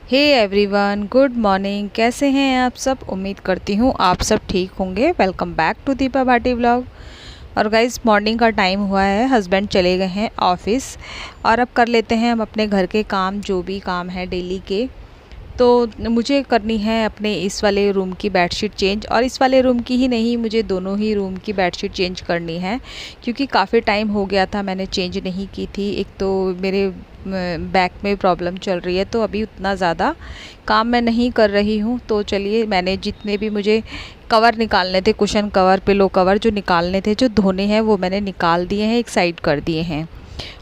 Hey everyone, good morning. कैसे हैं आप सब? उम्मीद करती हूँ आप सब ठीक होंगे। Welcome back to Deepa Bhati vlog. और गाइस, मॉर्निंग का टाइम हुआ है, हस्बैंड चले गए हैं ऑफिस और अब कर लेते हैं हम अपने घर के काम, जो भी काम है डेली के। तो मुझे करनी है अपने इस वाले रूम की बेडशीट चेंज, और इस वाले रूम की ही नहीं, मुझे दोनों ही रूम की बेडशीट चेंज करनी है क्योंकि काफ़ी टाइम हो गया था मैंने चेंज नहीं की थी। एक तो मेरे बैक में प्रॉब्लम चल रही है, तो अभी उतना ज़्यादा काम मैं नहीं कर रही हूँ। तो चलिए, मैंने जितने भी मुझे कवर निकालने थे, कुशन कवर, पिलो कवर जो निकालने थे, जो धोने हैं, वो मैंने निकाल दिए हैं, एक साइड कर दिए हैं।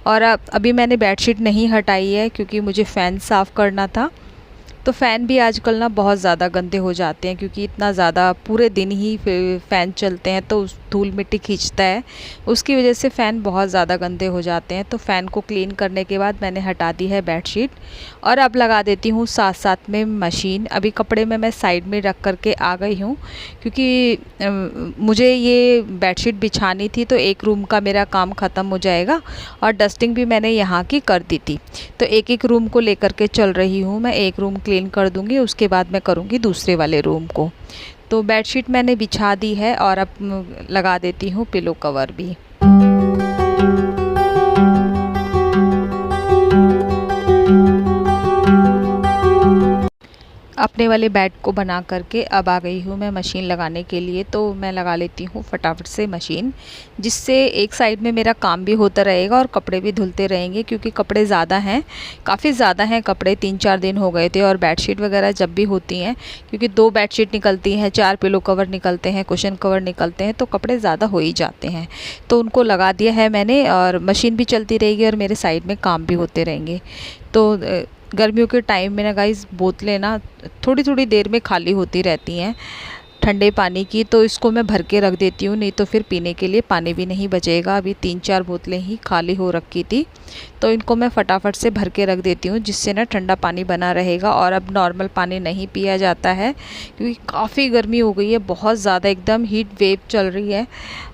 और अभी मैंने बेडशीट नहीं हटाई है क्योंकि मुझे फ़ैन साफ़ करना था। तो फ़ैन भी आजकल ना बहुत ज़्यादा गंदे हो जाते हैं क्योंकि इतना ज़्यादा पूरे दिन ही फ़ैन चलते हैं तो धूल मिट्टी खींचता है, उसकी वजह से फ़ैन बहुत ज़्यादा गंदे हो जाते हैं। तो फ़ैन को क्लीन करने के बाद मैंने हटा दी है बेडशीट और अब लगा देती हूँ साथ साथ में मशीन। अभी कपड़े में मैं साइड में रख करके आ गई हूँ क्योंकि मुझे ये बेडशीट बिछानी थी, तो एक रूम का मेरा काम ख़त्म हो जाएगा और डस्टिंग भी मैंने यहाँ की कर दी थी। तो एक एक रूम को लेकर के चल रही हूँ मैं। एक रूम क्लीन कर दूँगी, उसके बाद मैं करूँगी दूसरे वाले रूम को। तो बेडशीट मैंने बिछा दी है और अब लगा देती हूँ पिलो कवर भी। अपने वाले बेड को बना करके अब आ गई हूँ मैं मशीन लगाने के लिए। तो मैं लगा लेती हूँ फटाफट से मशीन, जिससे एक साइड में मेरा काम भी होता रहेगा और कपड़े भी धुलते रहेंगे क्योंकि कपड़े ज़्यादा हैं, काफ़ी ज़्यादा हैं कपड़े। 3-4 दिन हो गए थे। और बेडशीट वगैरह जब भी होती हैं, क्योंकि 2 बेडशीट निकलती हैं, 4 पिलो कवर निकलते हैं, कुशन कवर निकलते हैं, तो कपड़े ज़्यादा हो ही जाते हैं। तो उनको लगा दिया है मैंने और मशीन भी चलती रहेगी और मेरे साइड में काम भी होते रहेंगे। तो गर्मियों के टाइम में ना गाइस, बोतलें ना थोड़ी थोड़ी देर में खाली होती रहती हैं ठंडे पानी की, तो इसको मैं भर के रख देती हूँ, नहीं तो फिर पीने के लिए पानी भी नहीं बचेगा। अभी 3-4 बोतलें ही खाली हो रखी थी, तो इनको मैं फटाफट से भर के रख देती हूँ, जिससे ना ठंडा पानी बना रहेगा। और अब नॉर्मल पानी नहीं पिया जाता है क्योंकि काफ़ी गर्मी हो गई है, बहुत ज़्यादा एकदम हीट वेव चल रही है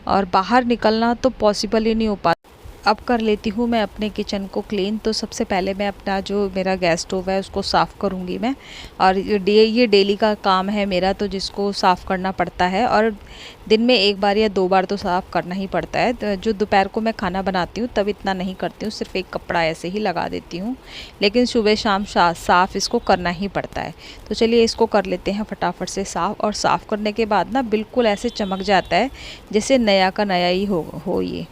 और बाहर निकलना तो पॉसिबल ही नहीं हो पाता। अब कर लेती हूँ मैं अपने किचन को क्लीन। तो सबसे पहले मैं अपना जो मेरा गैस स्टोव है उसको साफ़ करूँगी मैं। और ये डेली का काम है मेरा, तो जिसको साफ़ करना पड़ता है और दिन में 1 बार या 2 बार तो साफ़ करना ही पड़ता है। तो जो दोपहर को मैं खाना बनाती हूँ तब इतना नहीं करती हूँ, सिर्फ एक कपड़ा ऐसे ही लगा देती हूँ, लेकिन सुबह शाम साफ़ इसको करना ही पड़ता है। तो चलिए, इसको कर लेते हैं फटाफट से साफ़। और साफ़ करने के बाद ना बिल्कुल ऐसे चमक जाता है जैसे नया का नया ही हो ये।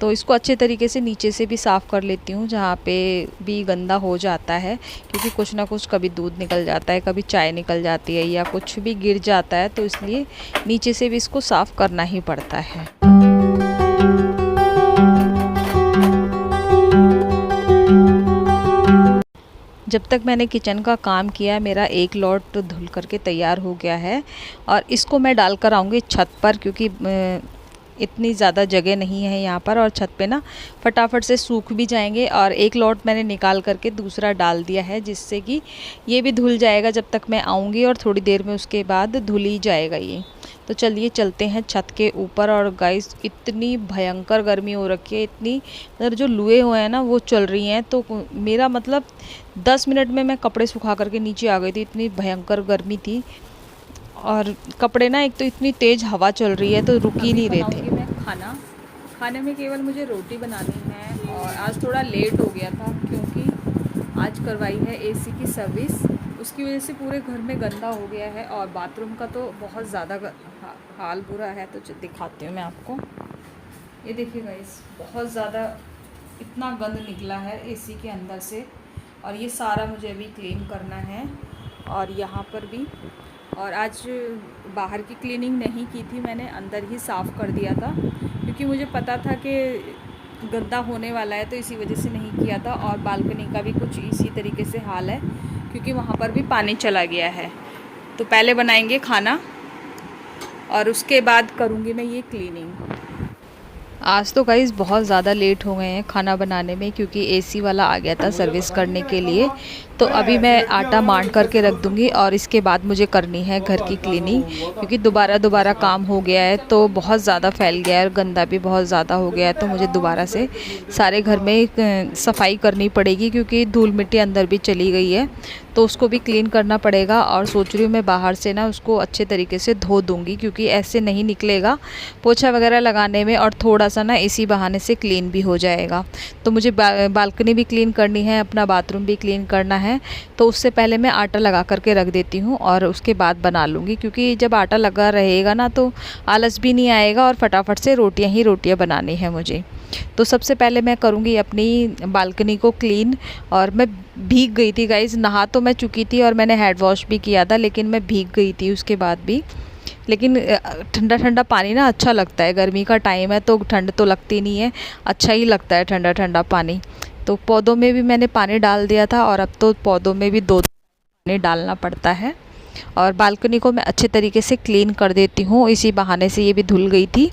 तो इसको अच्छे तरीके से नीचे से भी साफ़ कर लेती हूँ, जहाँ पे भी गंदा हो जाता है, क्योंकि कुछ ना कुछ कभी दूध निकल जाता है, कभी चाय निकल जाती है या कुछ भी गिर जाता है, तो इसलिए नीचे से भी इसको साफ़ करना ही पड़ता है। जब तक मैंने किचन का काम किया, मेरा एक लॉट तो धुल करके तैयार हो गया है और इसको मैं डाल कर आऊँगी छत पर, क्योंकि इतनी ज़्यादा जगह नहीं है यहाँ पर, और छत पे ना फटाफट से सूख भी जाएंगे। और एक लॉट मैंने निकाल करके दूसरा डाल दिया है, जिससे कि ये भी धुल जाएगा जब तक मैं आऊँगी, और थोड़ी देर में उसके बाद धुल ही जाएगा ये। तो चलिए चलते हैं छत के ऊपर। और गाइस, इतनी भयंकर गर्मी हो रखी है, इतनी मतलब जो लुएं हुए हैं ना वो चल रही हैं। तो मेरा मतलब 10 मिनट में मैं कपड़े सुखा करके नीचे आ गई थी, इतनी भयंकर गर्मी थी। और कपड़े ना, एक तो इतनी तेज़ हवा चल रही है तो रुक ही नहीं रहे थे। मैं खाने में केवल मुझे रोटी बनानी है, और आज थोड़ा लेट हो गया था क्योंकि आज करवाई है एसी की सर्विस, उसकी वजह से पूरे घर में गंदा हो गया है। और बाथरूम का तो बहुत ज़्यादा हाल बुरा है। तो दिखाती हूँ मैं आपको, ये देखिए गाइस, बहुत ज़्यादा इतना गंद निकला है एसी के अंदर से, और ये सारा मुझे अभी क्लीन करना है। और यहाँ पर भी, और आज बाहर की क्लीनिंग नहीं की थी मैंने, अंदर ही साफ़ कर दिया था क्योंकि मुझे पता था कि गंदा होने वाला है, तो इसी वजह से नहीं किया था। और बालकनी का भी कुछ इसी तरीके से हाल है क्योंकि वहाँ पर भी पानी चला गया है। तो पहले बनाएंगे खाना और उसके बाद करूँगी मैं ये क्लीनिंग। आज तो गाइज़ बहुत ज़्यादा लेट हो गए हैं खाना बनाने में, क्योंकि एसी वाला आ गया था सर्विस करने के लिए। तो अभी मैं आटा मांड करके रख दूँगी और इसके बाद मुझे करनी है घर की क्लीनिंग, क्योंकि दोबारा काम हो गया है तो बहुत ज़्यादा फैल गया है और गंदा भी बहुत ज़्यादा हो गया है। तो मुझे दोबारा से सारे घर में सफाई करनी पड़ेगी, क्योंकि धूल मिट्टी अंदर भी चली गई है तो उसको भी क्लीन करना पड़ेगा। और सोच रही हूँ मैं बाहर से ना उसको अच्छे तरीके से धो दूँगी, क्योंकि ऐसे नहीं निकलेगा पोछा वगैरह लगाने में, और थोड़ा सा ना इसी बहाने से क्लीन भी हो जाएगा। तो मुझे बालकनी भी क्लीन करनी है, अपना बाथरूम भी क्लीन करना है। तो उससे पहले मैं आटा लगा करके रख देती हूँ और उसके बाद बना लूँगी, क्योंकि जब आटा लगा रहेगा ना तो आलस भी नहीं आएगा और फटाफट से रोटियाँ बनानी है मुझे। तो सबसे पहले मैं करूँगी अपनी बालकनी को क्लीन। और मैं भीग गई थी गाइज़, नहा तो मैं चुकी थी और मैंने हेड वॉश भी किया था, लेकिन मैं भीग गई थी उसके बाद भी। लेकिन ठंडा ठंडा पानी ना अच्छा लगता है, गर्मी का टाइम है तो ठंड तो लगती नहीं है, अच्छा ही लगता है ठंडा ठंडा पानी। तो पौधों में भी मैंने पानी डाल दिया था और अब तो पौधों में भी 2 पानी डालना पड़ता है। और बालकनी को मैं अच्छे तरीके से क्लीन कर देती हूँ, इसी बहाने से ये भी धुल गई थी।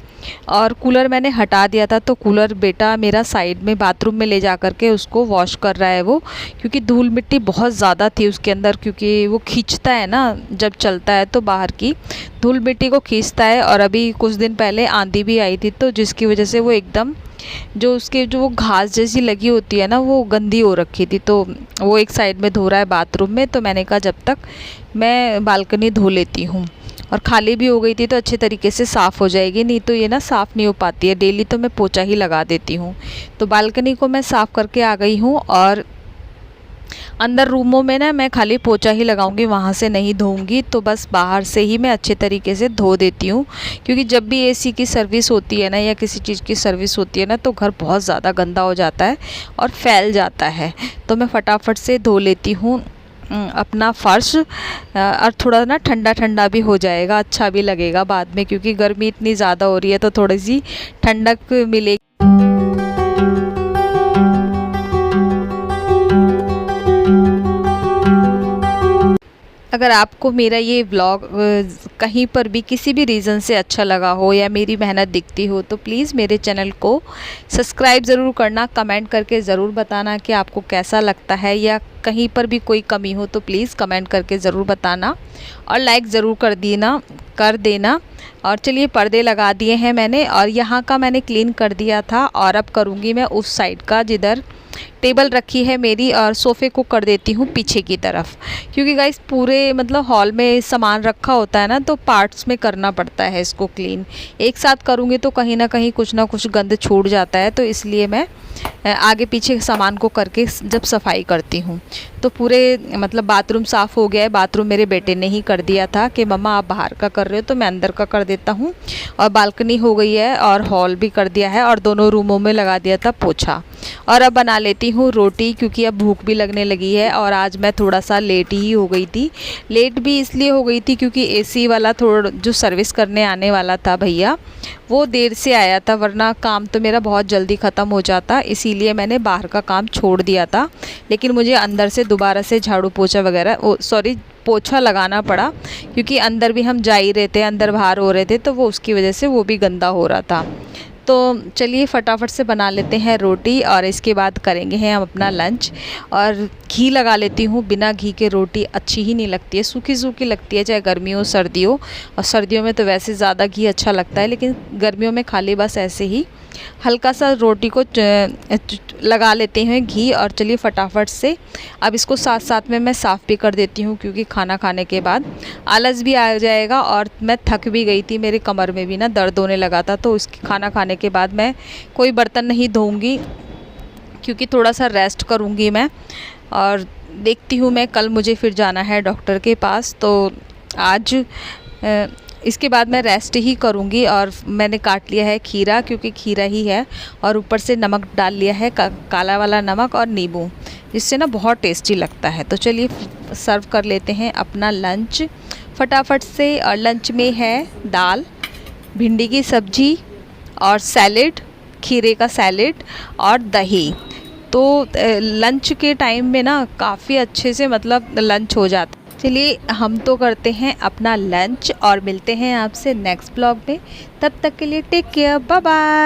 और कूलर मैंने हटा दिया था, तो कूलर बेटा मेरा साइड में बाथरूम में ले जा कर के उसको वॉश कर रहा है वो, क्योंकि धूल मिट्टी बहुत ज़्यादा थी उसके अंदर, क्योंकि वो खींचता है ना जब चलता है तो बाहर की धूल मिट्टी को खींचता है। और अभी कुछ दिन पहले आंधी भी आई थी, तो जिसकी वजह से वो एकदम जो वो घास जैसी लगी होती है ना वो गंदी हो रखी थी। तो वो एक साइड में धो रहा है बाथरूम में, तो मैंने कहा जब तक मैं बालकनी धो लेती हूँ। और खाली भी हो गई थी तो अच्छे तरीके से साफ़ हो जाएगी, नहीं तो ये ना साफ़ नहीं हो पाती है। डेली तो मैं पोछा ही लगा देती हूँ। तो बालकनी को मैं साफ़ करके आ गई हूँ और अंदर रूमों में ना मैं खाली पोछा ही लगाऊंगी, वहाँ से नहीं धोऊंगी। तो बस बाहर से ही मैं अच्छे तरीके से धो देती हूँ, क्योंकि जब भी एसी की सर्विस होती है ना या किसी चीज़ की सर्विस होती है ना तो घर बहुत ज़्यादा गंदा हो जाता है और फैल जाता है। तो मैं फटाफट से धो लेती हूँ अपना फ़र्श, और थोड़ा ना ठंडा ठंडा भी हो जाएगा, अच्छा भी लगेगा बाद में, क्योंकि गर्मी इतनी ज़्यादा हो रही है तो थोड़ी सी ठंडक मिलेगी। अगर आपको मेरा ये व्लॉग कहीं पर भी किसी भी रीज़न से अच्छा लगा हो या मेरी मेहनत दिखती हो तो प्लीज़ मेरे चैनल को सब्सक्राइब ज़रूर करना, कमेंट करके ज़रूर बताना कि आपको कैसा लगता है, या कहीं पर भी कोई कमी हो तो प्लीज़ कमेंट करके ज़रूर बताना, और लाइक ज़रूर कर देना। और चलिए पर्दे लगा दिए हैं मैंने, और यहाँ का मैंने क्लीन कर दिया था। और अब करूँगी मैं उस साइड का जिधर टेबल रखी है मेरी, और सोफ़े को कर देती हूँ पीछे की तरफ, क्योंकि गाइस पूरे मतलब हॉल में सामान रखा होता है ना तो पार्ट्स में करना पड़ता है इसको क्लीन। एक साथ करूँगी तो कहीं ना कहीं कुछ ना कुछ गंद छूट जाता है, तो इसलिए मैं आगे पीछे सामान को करके जब सफाई करती हूँ। तो पूरे मतलब बाथरूम साफ़ हो गया है। बाथरूम मेरे बेटे ने ही कर दिया था कि मम्मा आप बाहर का कर रहे हो तो मैं अंदर का कर देता हूँ। और बालकनी हो गई है और हॉल भी कर दिया है, और दोनों रूमों में लगा दिया था पोछा। और अब बना लेती हूँ रोटी, क्योंकि अब भूख भी लगने लगी है। और आज मैं थोड़ा सा लेट ही हो गई थी। लेट भी इसलिए हो गई थी क्योंकि एसी वाला थोड़ा जो सर्विस करने आने वाला था भैया वो देर से आया था, वरना काम तो मेरा बहुत जल्दी ख़त्म हो जाता, इसीलिए मैंने बाहर का काम छोड़ दिया था। लेकिन मुझे अंदर से दोबारा से झाड़ू पोछा वगैरह पोछा लगाना पड़ा, क्योंकि अंदर भी हम जा ही रहे थे, अंदर बाहर हो रहे थे, तो वो उसकी वजह से वो भी गंदा हो रहा था। तो चलिए फटाफट से बना लेते हैं रोटी, और इसके बाद करेंगे हम अपना लंच। और घी लगा लेती हूँ, बिना घी के रोटी अच्छी ही नहीं लगती है, सूखी सूखी लगती है, चाहे गर्मी हो सर्दी हो। और सर्दियों में तो वैसे ज़्यादा घी अच्छा लगता है, लेकिन गर्मियों में खाली बस ऐसे ही हल्का सा रोटी को लगा लेते हैं घी। और चलिए फटाफट से अब इसको साथ साथ में मैं साफ़ भी कर देती हूँ, क्योंकि खाना खाने के बाद आलस भी आ जाएगा। और मैं थक भी गई थी, मेरे कमर में भी ना दर्द होने लगा था, तो उसकी खाना खाने के बाद मैं कोई बर्तन नहीं धोऊंगी, क्योंकि थोड़ा सा रेस्ट करूँगी मैं। और देखती हूँ मैं, कल मुझे फिर जाना है डॉक्टर के पास, तो आज इसके बाद मैं रेस्ट ही करूँगी। और मैंने काट लिया है खीरा, क्योंकि खीरा ही है, और ऊपर से नमक डाल लिया है, काला वाला नमक और नींबू, जिससे ना बहुत टेस्टी लगता है। तो चलिए सर्व कर लेते हैं अपना लंच फटाफट से। और लंच में है दाल, भिंडी की सब्जी और सैलेड, खीरे का सैलेड और दही। तो लंच के टाइम में ना काफ़ी अच्छे से मतलब लंच हो जाता है। चलिए हम तो करते हैं अपना लंच और मिलते हैं आपसे नेक्स्ट ब्लॉग में। तब तक के लिए टेक केयर, बाय बाय।